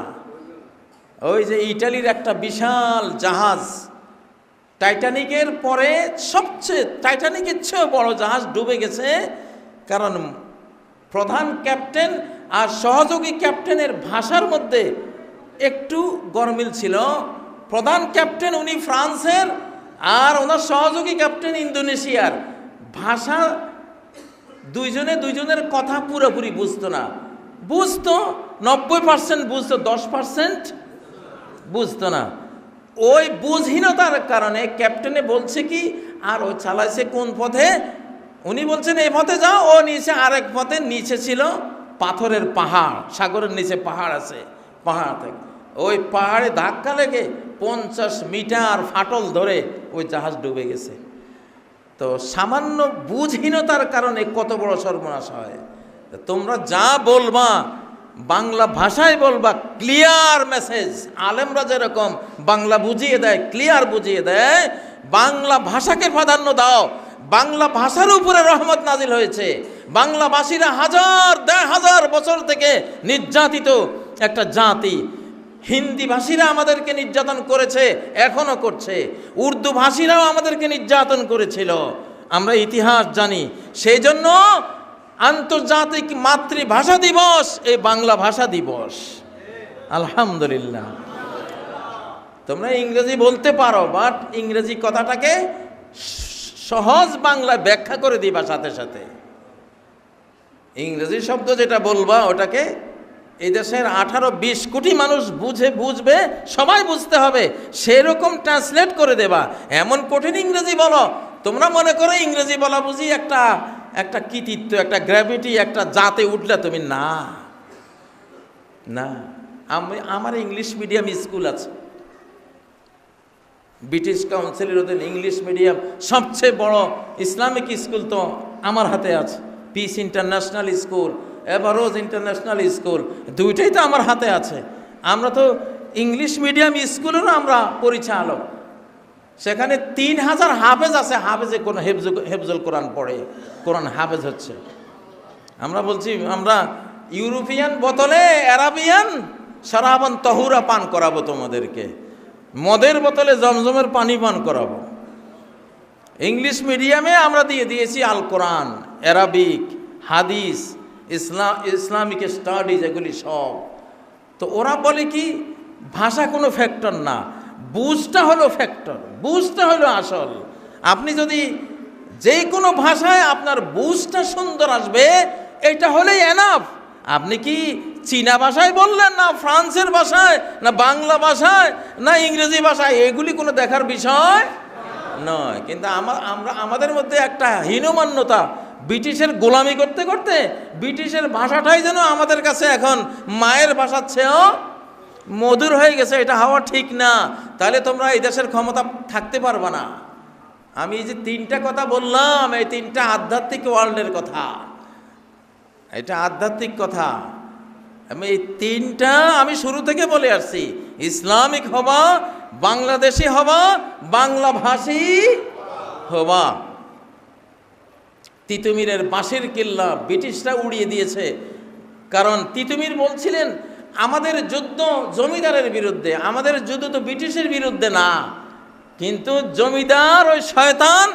ওই যে ইটালির একটা বিশাল জাহাজ, টাইটানিকের পরে সবচেয়ে, টাইটানিকের চেয়েও বড় জাহাজ ডুবে গেছে, কারণ প্রধান ক্যাপ্টেন আর সহযোগী ক্যাপ্টেনের ভাষার মধ্যে একটু গরমিল ছিল। প্রধান ক্যাপ্টেন উনি ফ্রান্সের, আর ওনার সহযোগী ক্যাপ্টেন ইন্দোনেশিয়ার। ভাষা দুইজনের কথা পুরোপুরি বুঝতো না। বুঝতো 90% বুঝতো, 10% বুঝতো না। ওই বুঝহীনতার কারণে ক্যাপ্টেনে বলছে কি, আর ও চালাইছে কোন পথে, উনি বলছেন এই পথে যাও, ও নিচে আরেক পথে, নিচে ছিল পাথরের পাহাড়, সাগরের নিচে পাহাড় আছে, পাহাড় থেকে ওই পাহাড়ে ধাক্কা লেগে 50 মিটার ফাটল ধরে ওই জাহাজ ডুবে গেছে। তো সামান্য বুঝহীনতার কারণে কত বড় সর্বনাশ হয়। তোমরা যা বলবা বাংলা ভাষায় বলবা, ক্লিয়ার মেসেজ। আলেমরা যেরকম বাংলা বুঝিয়ে দেয়, ক্লিয়ার বুঝিয়ে দেয়, বাংলা ভাষাকে প্রাধান্য দাও। বাংলা ভাষার উপরে রহমত নাজিল হয়েছে। বাংলাভাষীরা দেড় হাজার বছর থেকে নির্যাতিত একটা জাতি। হিন্দি ভাষীরা আমাদেরকে নির্যাতন করেছে, এখনো করছে। উর্দু ভাষীরাও আমাদেরকে নির্যাতন করেছিল, আমরা ইতিহাস জানি। সেই জন্য আন্তর্জাতিক মাতৃভাষা দিবস এই বাংলা ভাষা দিবস। আলহামদুলিল্লাহ। তোমরা ইংরেজি বলতে পারো, বাট ইংরেজি কথাটাকে সহজ বাংলায় ব্যাখ্যা করে দিবা সাথে সাথে। ইংরেজি শব্দ যেটা বলবা ওটাকে এই দেশের 18-20 কোটি মানুষ বুঝবে, সবাই বুঝতে হবে, সেরকম ট্রান্সলেট করে দেবা। এমন কঠিন ইংরেজি বলো, তোমরা মনে করো ইংরেজি বলা বুঝি একটা কৃতিত্ব, একটা গ্র্যাভিটি, একটা জাতে উঠলে তুমি না। আমার ইংলিশ মিডিয়াম স্কুল আছে, ব্রিটিশ কাউন্সিলের অধীন ইংলিশ মিডিয়াম সবচেয়ে বড় ইসলামিক স্কুল তো আমার হাতে আছে। পিস ইন্টারন্যাশনাল স্কুল, এভারোজ ইন্টারন্যাশনাল স্কুল, দুইটাই তো আমার হাতে আছে। আমরা তো ইংলিশ মিডিয়াম স্কুলেরও আমরা পরিচালক। সেখানে 3000 হাফেজ আছে, হাফেজে কোন হেফজুল কোরআন পড়ে, কোরআন হাফেজ হচ্ছে। আমরা বলছি আমরা ইউরোপিয়ান বোতলে আরাবিয়ান শরাবান তহুরা পান করাবো তোমাদেরকে, মদের বোতলে জমজমের পানি পান করাবো। ইংলিশ মিডিয়ামে আমরা দিয়েছি আল কোরআন, অ্যারাবিক, হাদিস, ইসলামিক স্টাডিজ, এগুলি সব। তো ওরা বলে কি ভাষা কোনো ফ্যাক্টর না, বুঝটা হলো ফ্যাক্টর, বুঝটা হলো আসল। আপনি যদি যে কোনো ভাষায় আপনার বুঝটা সুন্দর আসবে, এটা হলেই এনাফ। আপনি কি চীনা ভাষায় বললেন, না ফ্রান্সের ভাষায়, না বাংলা ভাষায়, না ইংরেজি ভাষায়, এগুলি কোনো দেখার বিষয় নয়। কিন্তু আমাদের মধ্যে একটা হীনমান্যতা, ব্রিটিশের গোলামি করতে করতে ব্রিটিশের ভাষাটাই যেন আমাদের কাছে এখন মায়ের ভাষার চেয়েও মধুর হয়ে গেছে। এটা হওয়া ঠিক না। তাহলে তোমরা এই দেশের ক্ষমতা থাকতে পারবে না। আমি এই যে 3টা কথা বললাম, এই 3টা আধ্যাত্মিক ওয়ার্ল্ডের কথা, এটা আধ্যাত্মিক কথা। আমি এই 3টা আমি শুরু থেকে বলে আসছি, ইসলামিক হবা, বাংলাদেশি হবা, বাংলা ভাষী হবা। তিতুমিরের বাঁশের কিল্লা ব্রিটিশরা উড়িয়ে দিয়েছে। কারণ তিতুমির বলছিলেন আমাদের যুদ্ধ জমিদারের বিরুদ্ধে, আমাদের যুদ্ধ তো ব্রিটিশের বিরুদ্ধে না। কিন্তু জমিদার ওই শয়তান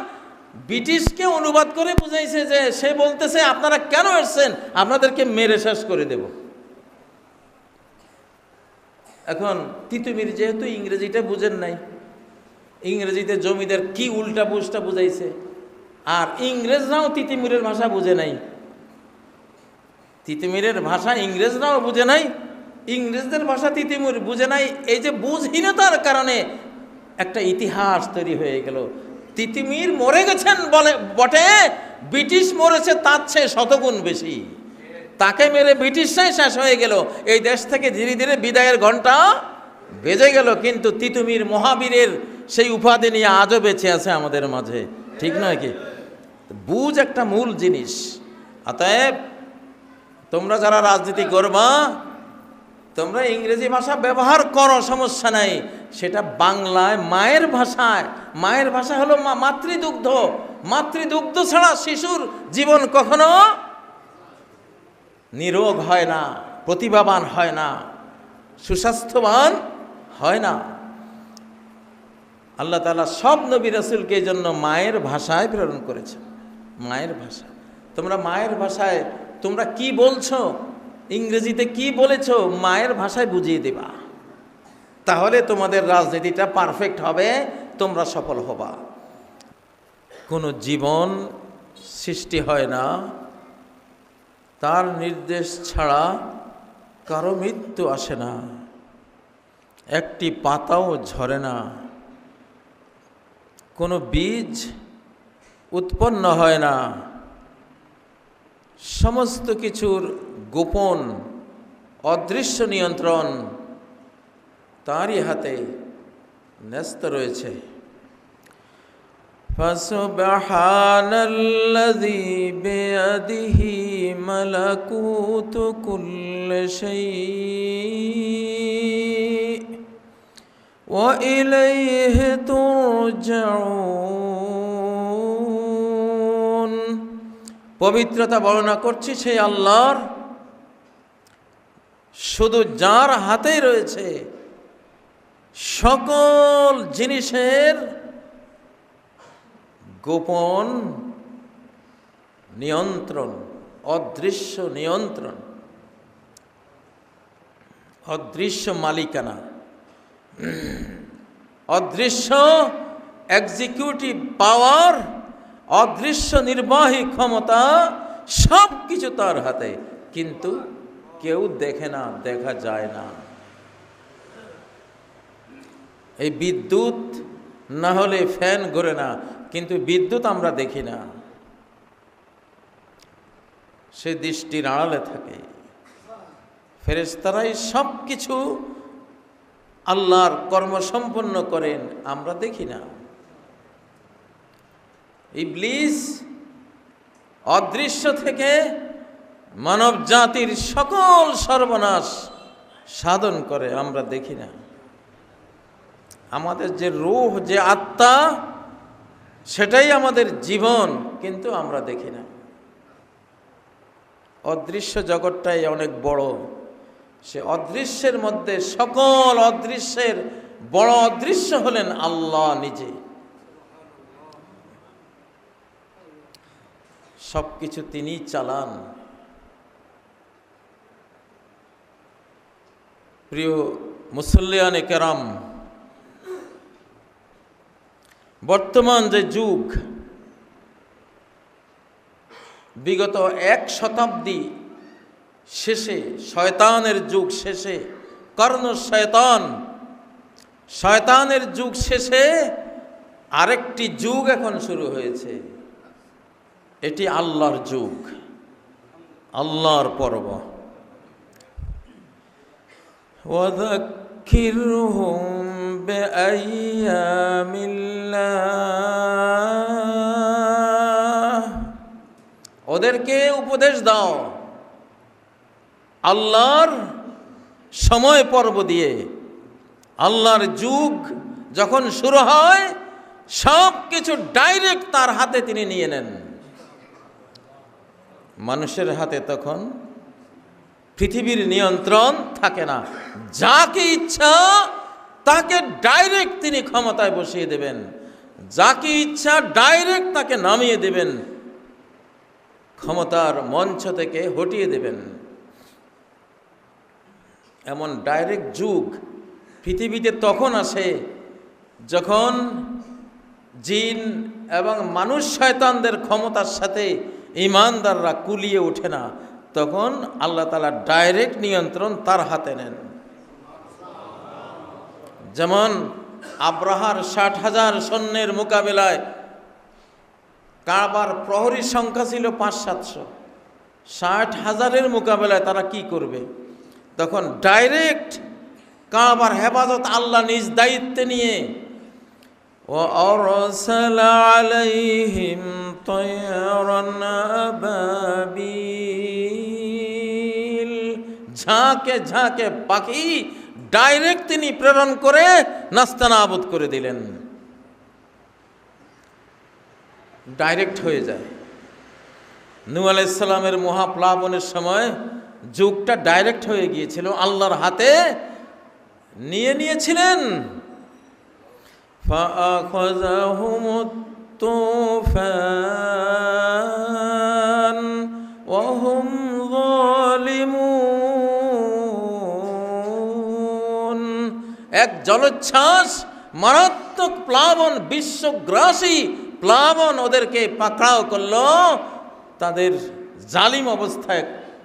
ব্রিটিশকে অনুবাদ করে বুঝাইছে যে সে বলতেছে আপনারা কেন এসছেন, আপনাদেরকে মেরে শেষ করে দেব। এখন তিতুমির যেহেতু ইংরেজিটা বুঝেন নাই, ইংরেজিতে জমিদার কি উল্টা পুল্টা বুঝাইছে, আর ইংরেজরাও তিতুমিরের ভাষা বুঝে নাই, তিতুমিরের ভাষা ইংরেজরাও বুঝে নাই, ইংরেজদের ভাষা তিতুমির বুঝে নাই। এই যে বুঝহীনতার কারণে একটা ইতিহাস তৈরি হয়ে গেল। তিতুমির মরে গেছেন বলে বটে, ব্রিটিশ মরেছে তার চেয়ে শতগুণ বেশি, তাকে মেরে ব্রিটিশরাই শেষ হয়ে গেল। এই দেশ থেকে ধীরে ধীরে বিদায়ের ঘন্টা বেজে গেল, কিন্তু তিতুমির মহাবীরের সেই উপাধি নিয়ে আজও বেঁচে আছে আমাদের মাঝে, ঠিক নয় কি? বুঝ একটা মূল জিনিস। অতএব তোমরা যারা রাজনীতি করবা, তোমরা ইংরেজি ভাষা ব্যবহার করো, সমস্যা নাই, সেটা বাংলায় মায়ের ভাষায়। মায়ের ভাষা হলো মাতৃদুগ্ধ। মাতৃদুগ্ধ ছাড়া শিশুর জীবন কখনো নিরোগ হয় না, প্রতিভাবান হয় না, সুস্বাস্থ্যবান হয় না। আল্লাহ তাআলা সব নবী রাসূলকে এই জন্য মায়ের ভাষায় প্রেরণ করেছেন। মায়ের ভাষা, তোমরা মায়ের ভাষায় তোমরা কি বলছো, ইংরেজিতে কি বলেছো, মায়ের ভাষায় বুঝিয়ে দেবা, তাহলে তোমাদের রাজনীতিটা পারফেক্ট হবে, তোমরা সফল হবা। কোনো জীবন সৃষ্টি হয় না তার নির্দেশ ছাড়া, কারো মৃত্যু আসে না, একটি পাতাও ঝরে না, কোনো বীজ উৎপন্ন হয় না, সমস্ত কিছুর গোপন অদৃশ্য নিয়ন্ত্রণ তারই হাতে ন্যস্ত রয়েছে। ফাসুবহানাল্লাযী বিয়াদিহি মালাকুতু কুল্লি শাইইন ওয়া ইলাইহি তুরজাউন। পবিত্রতা বর্ণনা করছি সেই আল্লাহর, শুধু যার হাতেই রয়েছে সকল জিনিসের গোপন নিয়ন্ত্রণ, অদৃশ্য নিয়ন্ত্রণ, অদৃশ্য মালিকানা, অদৃশ্য এক্সিকিউটিভ পাওয়ার, অদৃশ্য নির্বাহী ক্ষমতা, সব কিছু তার হাতে, কিন্তু কেউ দেখে না, দেখা যায় না। এই বিদ্যুৎ না হলে ফ্যান ঘোরে না, কিন্তু বিদ্যুৎ আমরা দেখি না, সে দৃষ্টির আড়ালে থাকে। ফেরেশতারাই সব কিছু আল্লাহর কর্ম সম্পন্ন করেন, আমরা দেখি না। ইবলিস অদৃশ্য থেকে মানব জাতির সকল সর্বনাশ সাধন করে, আমরা দেখি না। আমাদের যে রূহ, যে আত্মা, সেটাই আমাদের জীবন, কিন্তু আমরা দেখি না। অদৃশ্য জগৎটাই অনেক বড়, সে অদৃশ্যের মধ্যে সকল অদৃশ্যের বড় অদৃশ্য হলেন আল্লাহ নিজে। সবকিছু তিনি চালান। প্রিয় মুসল্লিয়ানে কেরাম, বর্তমান যে যুগ, বিগত 1 শতাব্দী শেষে, শয়তানের যুগ শেষে, কর্ণ শয়তান, শয়তানের যুগ শেষে আরেকটি যুগ এখন শুরু হয়েছে। এটি আল্লাহর যুগ, আল্লাহর পর্ব। ওয়াযাক্কিরহুম বিআইয়ামিল্লাহ, ওদেরকে উপদেশ দাও আল্লাহর সময় পর্ব দিয়ে। আল্লাহর যুগ যখন শুরু হয়, সব কিছু ডাইরেক্ট তার হাতে তিনি নিয়ে নেন। মানুষের হাতে তখন পৃথিবীর নিয়ন্ত্রণ থাকে না। যাকে ইচ্ছা তাকে ডাইরেক্ট তিনি ক্ষমতায় বসিয়ে দেবেন, যাকে ইচ্ছা ডাইরেক্ট তাকে নামিয়ে দেবেন, ক্ষমতার মঞ্চ থেকে হটিয়ে দেবেন। এমন ডাইরেক্ট যুগ পৃথিবীতে তখন আসে যখন জিন এবং মানুষ শয়তানদের ক্ষমতার সাথে ঈমানদাররা কুলিয়ে ওঠে না, তখন আল্লাহ তাআলা ডাইরেক্ট নিয়ন্ত্রণ তার হাতে নেন। যেমন আব্রাহার 60,000 সৈন্যের মোকাবেলায় কাবার প্রহরীর সংখ্যা ছিল 500-700, 60,000-এর মোকাবেলায় তারা কি করবে? তখন ডাইরেক্ট কাবার হেফাজত আল্লাহ নিজ দায়িত্বে নিয়ে وَأَرْسَلَ عَلَيْهِمْ طَيْرًا أَبَابِيلَ, ঝাঁকে ঝাঁকে পাখি ডাইরেক্ট তিনি প্রেরণ করে নাস্তানাবুদ করে দিলেন। ডাইরেক্ট হয়ে যায়। নূহ আলাইহিস সালামের মহাপ্লাবনের সময় যুগটা ডাইরেক্ট হয়ে গিয়েছিল, আল্লাহর হাতে নিয়েছিলেন। فأخذهم الطوفان وهم ظالمون, এক জলোচ্ছ্বাস, মারাত্মক প্লাবন, বিশ্বগ্রাসী প্লাবন ওদেরকে পাকড়াও করলো তাদের জালিম অবস্থায়,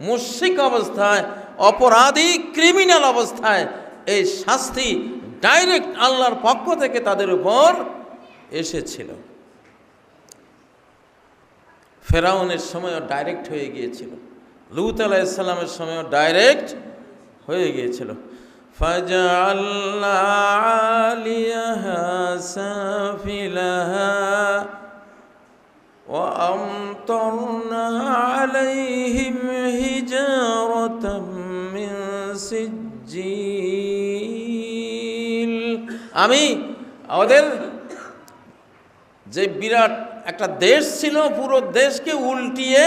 মুশরিক অবস্থায়, অপরাধী ক্রিমিনাল অবস্থায়। এই শাস্তি ডাইরেক্ট আল্লাহর পক্ষ থেকে তাদের উপর এসেছিল। ফেরাউনের সময়ও ডাইরেক্ট হয়ে গিয়েছিল, লূত আলাইহিস সালামের সময়ও ডাইরেক্ট হয়ে গিয়েছিল। ফাজআলনা আলিয়াহা সাফিলাহা ওয়া আমতারনা আলাইহিম হিজারাতাম মিন সিজ্জিল, আমি ওদের যে বিরাট একটা দেশ ছিল, পুরো দেশকে উল্টিয়ে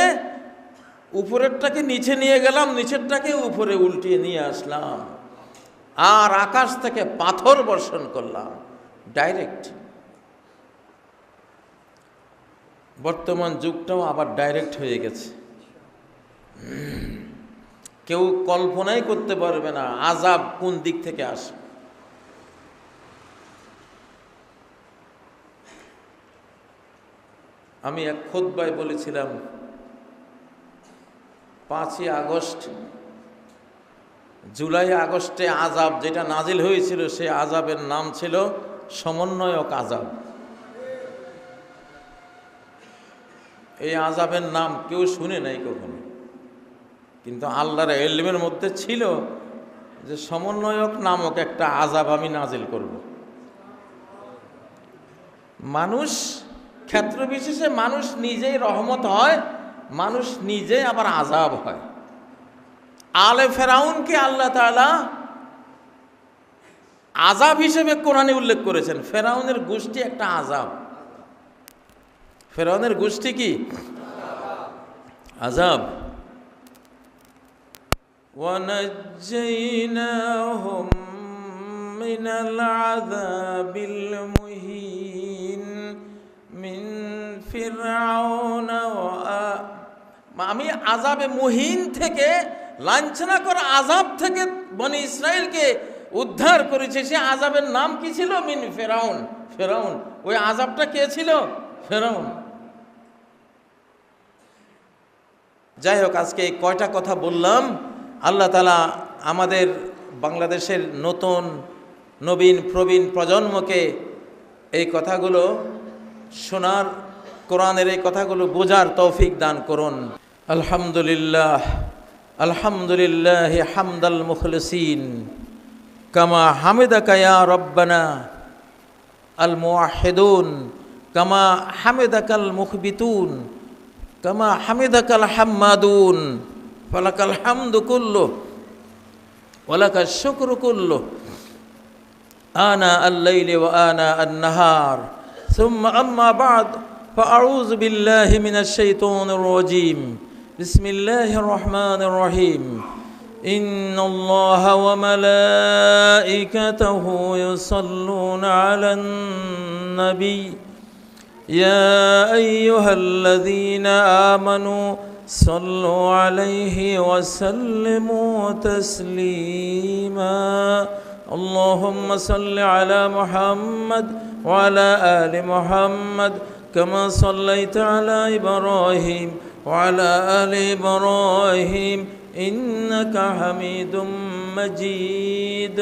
উপরেরটাকে নিচে নিয়ে গেলাম, নিচেরটাকে উপরে উল্টিয়ে নিয়ে আসলাম, আর আকাশ থেকে পাথর বর্ষণ করলাম ডাইরেক্ট। বর্তমান যুগটাও আবার ডাইরেক্ট হয়ে গেছে। কেউ কল্পনাই করতে পারবে না আযাব কোন দিক থেকে আসে। আমি এক খুতবায় বলেছিলাম 5ই আগস্ট, জুলাই আগস্টে আযাব যেটা নাজিল হয়েছিল, সে আযাবের নাম ছিল সমন্বয়ক আযাব। এই আযাবের নাম কেউ শুনে নাই কখনো, কিন্তু আল্লাহর ইলমের মধ্যে ছিল যে সমন্বয়ক নামক একটা আযাব আমি নাজিল করব। মানুষ ক্ষেত্র বিশেষে মানুষ নিজেই রহমত হয়, মানুষ নিজে আবার আযাব হয়। আলে ফেরাউনকে আল্লাহ তাআলা আযাব হিসেবে কোরআনে উল্লেখ করেছেন। ফেরাউনের গোষ্ঠী একটা আযাব। ফেরাউনের গোষ্ঠী কি? আযাব। وَنَجَّيْنَاهُمْ مِنَ الْعَذَابِ الْمُهِينِ مِنْ فِرْعَوْنَ আমি আযাবে মুহিন থেকে, লাঞ্ছনা করা আযাব থেকে বনি ইসরাইলকে উদ্ধার করেছে। সে আযাবের নাম কি ছিল? মিন ফেরাউন। ফেরাউন, ওই আযাবটা কে ছিল? ফেরাউন। যাই হোক, আজকে এই কয়টা কথা বললাম, আল্লাহ তাআলা আমাদের বাংলাদেশের নতুন নবীন প্রবীণ প্রজন্মকে এই কথাগুলো শোনার, কোরআনের এই কথাগুলো বোঝার তৌফিক দান করুন। আলহামদুলিল্লাহ, আলহামদুলিল্লাহ হামদাল মুখলিসিন কামা হামিদাকা ইয়া রব্বানা আল মুওয়াহহিদুন কামা হামিদাকাল মুখবিতুন কামা হামিদাকাল হাম্মাদুন ফালাকাল হামদু কুল্লুহু ওয়া লাকাশ শুকরু কুল্লুহু আনা আল-লাইলি ওয়া আনা আন-নাহার সুম্মা আম্মা বা'দ ফাআউযু বিল্লাহি মিনাশ শাইতানির রাজীম বিসমিল্লাহির রহমানির রহিম। ইন্নাল্লাহা ওয়া মালাইকাতাহু ইউসাল্লুনা আলান নবী ইয়া আইয়ুহাল্লাযীনা আমানু সাল্লু আলাইহি ওয়া সাল্লিমু তাসলিমা। اللهم صل على محمد وعلى آل محمد كما صليت على إبراهيم وعلى آل إبراهيم إنك حميد مجيد.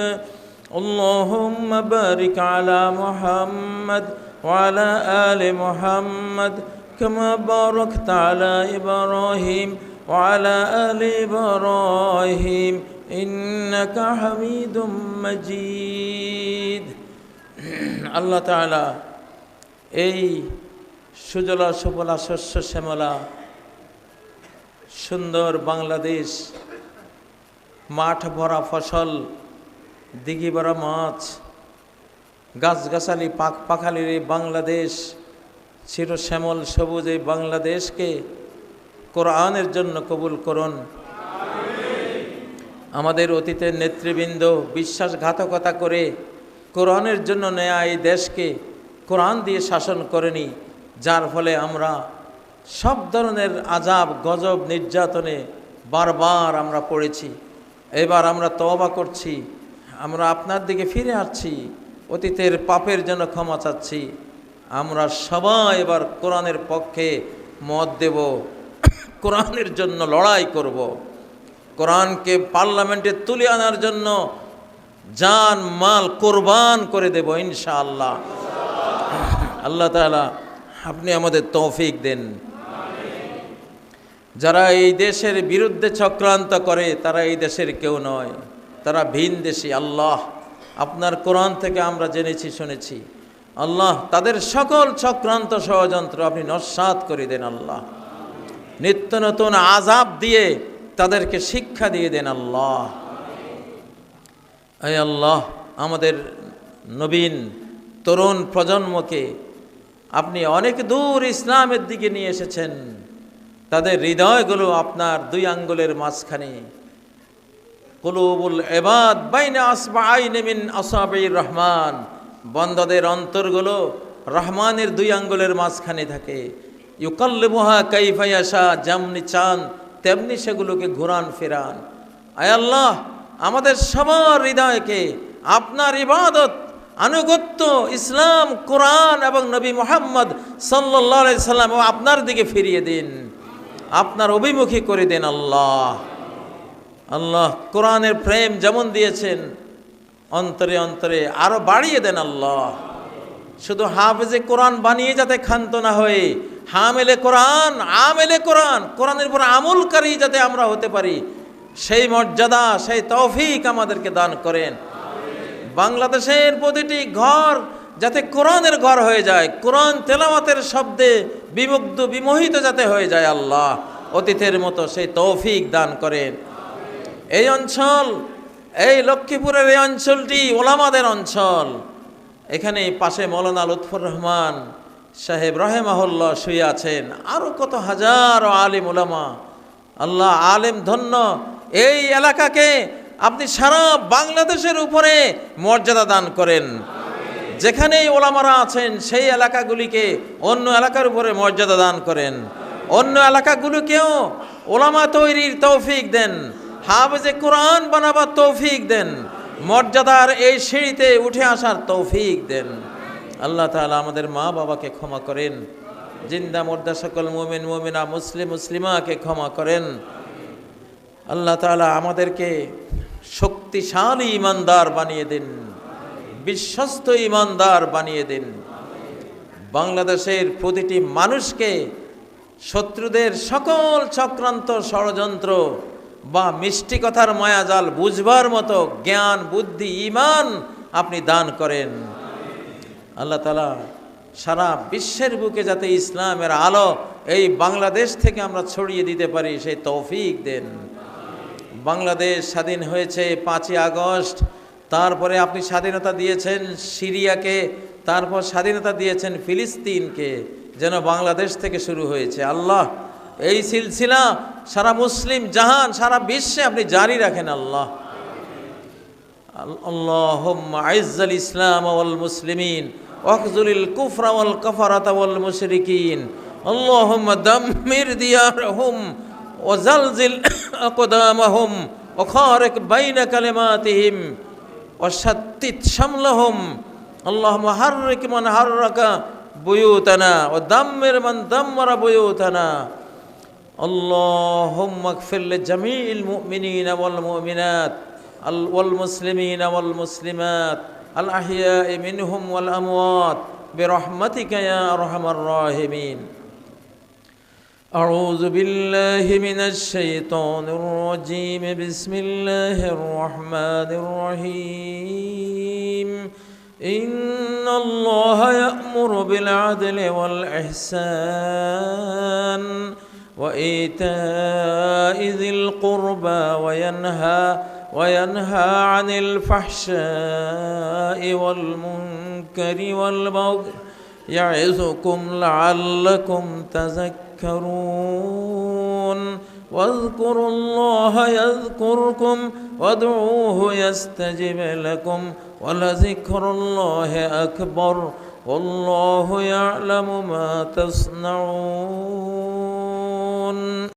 اللهم بارك على محمد وعلى آل محمد كما باركت على إبراهيم وعلى آل إبراهيم إنك حميد مجيد. আল্লাহ তাআলা এই সুজলা সুফলা শস্য শ্যামলা সুন্দর বাংলাদেশ, মাঠ ভরা ফসল, দিঘি ভরা মাছ, গাছগাছালি পাখালির এই বাংলাদেশ, চির শ্যামল সবুজ এই বাংলাদেশকে কোরআনের জন্য কবুল করুন। আমাদের অতীতের নেতৃবৃন্দ বিশ্বাসঘাতকতা করে কোরআনের জন্য নেয়া এই দেশকে কোরআন দিয়ে শাসন করেনি, যার ফলে আমরা সব ধরনের আযাব গজব নির্যাতনে বারবার আমরা পড়েছি। এবার আমরা তওবা করছি, আমরা আপনার দিকে ফিরে আসছি, অতীতের পাপের জন্য ক্ষমা চাচ্ছি। আমরা সবাই এবার কোরআনের পক্ষে মত দেব, কোরআনের জন্য লড়াই করব, কোরআনকে পার্লামেন্টে তুলে আনার জন্য জান মাল কোরবান করে দেব ইনশাআল্লাহ। আল্লাহ তাআলা আপনি আমাদের তৌফিক দেন। যারা এই দেশের বিরুদ্ধে চক্রান্ত করে তারা এই দেশের কেউ নয়, তারা ভিনদেশী। আল্লাহ আপনার কোরআন থেকে আমরা জেনেছি শুনেছি, আল্লাহ তাদের সকল চক্রান্ত ষড়যন্ত্র আপনি নস্যাৎ করে দেন। আল্লাহ নিত্য নতুন আযাব দিয়ে তাদেরকে শিক্ষা দিয়ে দেন। আল্লাহ এই আল্লাহ আমাদের নবীন তরুণ প্রজন্মকে আপনি অনেক দূর ইসলামের দিকে নিয়ে এসেছেন, তাদের হৃদয়গুলো আপনার দুই আঙ্গুলের মাঝখানে। কুলুবুল ইবাদ বাইনা আসবাআইনি মিন আসাবির রহমান, বান্দাদের অন্তরগুলো রহমানের দুই আঙ্গুলের মাঝখানে থাকে। ইউকাল্লিবুহা কাইফা ইয়াশা, যেমনি চান তেমনি সেগুলোকে ঘুরান ফেরান। আয় আল্লাহ আমাদের সবার হৃদয়কে আপনার ইবাদত, আনুগত্য, ইসলাম, কোরআন এবং নবী মুহাম্মদ সাল্লাল্লাহু আলাইহি সাল্লাম ও আপনার দিকে ফিরিয়ে দিন, আপনার অভিমুখী করে দেন। আল্লাহ আল্লাহ কোরআনের প্রেম যেমন দিয়েছেন অন্তরে অন্তরে আরো বাড়িয়ে দেন। আল্লাহ শুধু হাফেজে কোরআন বানিয়ে যাতে ক্ষান্ত না হয়ে হামেলে কোরআন, আমেলে কোরআন, কোরআনের উপর আমলকারী যাতে আমরা হতে পারি, সেই মর্যাদা, সেই তৌফিক আমাদেরকে দান করেন। বাংলাদেশের প্রতিটি ঘর যাতে কোরআনের ঘর হয়ে যায়, কোরআন তেলাওয়াতের শব্দে বিমুগ্ধ বিমোহিত যাতে হয়ে যায়। আল্লাহ অতীতের মতো সেই তৌফিক দান করেন। এই অঞ্চল, এই লক্ষ্মীপুরের এই অঞ্চলটি ওলামাদের অঞ্চল। এখানে পাশে মৌলানা লুৎফর রহমান সাহেব রাহিমাহুল্লাহ শুয়ে আছেন, আরও কত হাজার আলিম ওলামা। আল্লাহ আলেম ধন্য এই এলাকাকে আপনি সারা বাংলাদেশের উপরে মর্যাদা দান করেন। যেখানেই ওলামারা আছেন সেই এলাকাগুলিকে অন্য এলাকার উপরে মর্যাদা দান করেন, অন্য এলাকাগুলোকেও ওলামা তৈরির তৌফিক দেন, হাফেজে কোরআন বানাবার তৌফিক দেন, মর্যাদার এই সিঁড়িতে উঠে আসার তৌফিক দেন। আল্লাহ তাআলা আমাদের মা বাবাকে ক্ষমা করেন, জিন্দা মুর্দা সকল মুমিন মুমিনা মুসলিম মুসলিমাকে ক্ষমা করেন। আল্লাহ তাআলা আমাদেরকে শক্তিশালী ইমানদার বানিয়ে দিন, বিশ্বস্ত ইমানদার বানিয়ে দিন। বাংলাদেশের প্রতিটি মানুষকে শত্রুদের সকল চক্রান্ত ষড়যন্ত্র বা মিষ্টি কথার মায়াজাল বুঝবার মতো জ্ঞান বুদ্ধি ঈমান আপনি দান করেন। আল্লাহ তাআলা সারা বিশ্বের বুকে যাতে ইসলামের আলো এই বাংলাদেশ থেকে আমরা ছড়িয়ে দিতে পারি সেই তৌফিক দেন। বাংলাদেশ স্বাধীন হয়েছে 5ই আগস্ট, তারপরে আপনি স্বাধীনতা দিয়েছেন সিরিয়াকে, তারপর স্বাধীনতা দিয়েছেন ফিলিস্তিনকে, যেন বাংলাদেশ থেকে শুরু হয়েছে। আল্লাহ এই সিলসিলা সারা মুসলিম জাহান, সারা বিশ্বে আপনি জারি রাখেন আল্লাহ। আল্লাহুম্মা আইজ্জাল ইসলাম ওয়াল মুসলিমিন ওয়াখযুলিল কুফরা ওয়াল কাফারাতা ওয়াল মুশরিকিন। আল্লাহুম্মা দাম্মির দিয়ারহুম ওয়া জালজিল আকদামাহুম ওয়া খারিক বাইনা কালিমাতিহিম ওয়া শাত্তিত শামলাহুম। আল্লাহুম্মা হাররিক মান হাররাকা বুয়ুতানা ওয়া দাম্মির মান দাম্মারা বুয়ুতানা। আল্লাহুম্মা ইগফির লিজামিইল মুমিনিনা ওয়াল মুমিনাত والمسلمين والمسلمات الأحياء منهم والأموات برحمتك يا أرحم الراحمين. أعوذ بالله من الشيطان الرجيم. بسم الله الرحمن الرحيم. إن الله يأمر بالعدل والإحسان وإيتاء ذي القربى وينهى عن الفحشاء والمنكر والبغي يعظكم لعلكم تذكرون. واذكروا الله يذكركم وادعوه يستجب لكم ولذكر الله أكبر والله يعلم ما تصنعون.